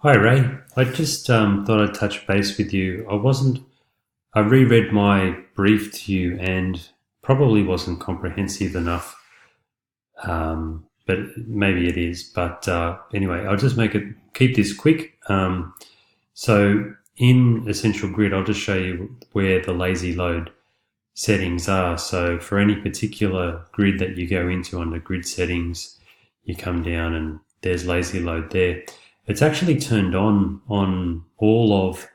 Hi Ray, I just thought I'd touch base with you. I reread my brief to you and probably wasn't comprehensive enough, but maybe it is. But anyway, I'll just keep this quick. So in Essential Grid, I'll just show you where the lazy load settings are. So for any particular grid that you go into under grid settings, you come down and there's lazy load there. It's actually turned on all of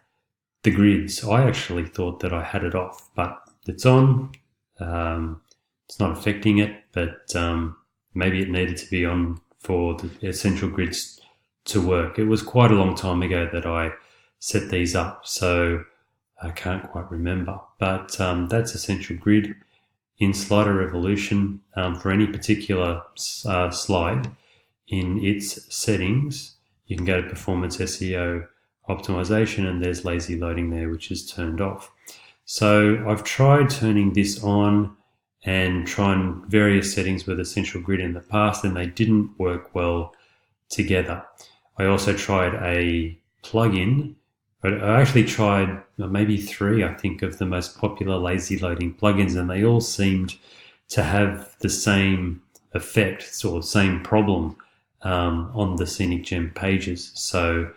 the grids. I actually thought that I had it off, but it's on. It's not affecting it, but maybe it needed to be on for the essential grids to work. It was quite a long time ago that I set these up, so I can't quite remember. But that's Essential Grid in Slider Revolution. For any particular slide in its settings, you can go to Performance SEO Optimization, and there's lazy loading there, which is turned off. So I've tried turning this on and trying various settings with Essential Grid in the past, and they didn't work well together. I also tried a plugin, but I actually tried maybe three, I think, of the most popular lazy loading plugins, and they all seemed to have the same effect or same problem on the Scenic Gem pages. So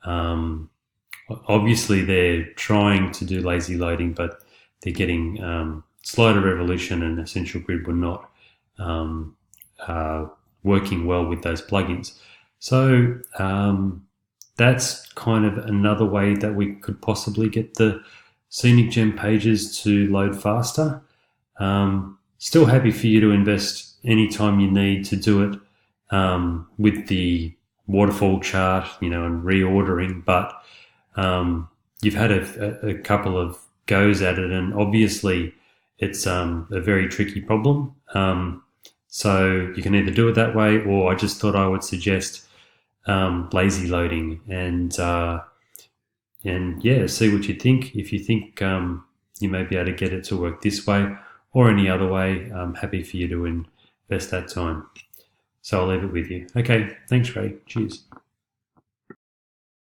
obviously they're trying to do lazy loading, but they're getting Slider Revolution and Essential Grid were not working well with those plugins. So that's kind of another way that we could possibly get the Scenic Gem pages to load faster. Still happy for you to invest any time you need to do it with the waterfall chart, and reordering, but you've had a couple of goes at it, and obviously it's a very tricky problem. So you can either do it that way, or I just thought I would suggest lazy loading, and yeah, see what you think. If you think you may be able to get it to work this way or any other way, I'm happy for you to invest that time. So I'll leave it with you. Okay, thanks Ray. Cheers.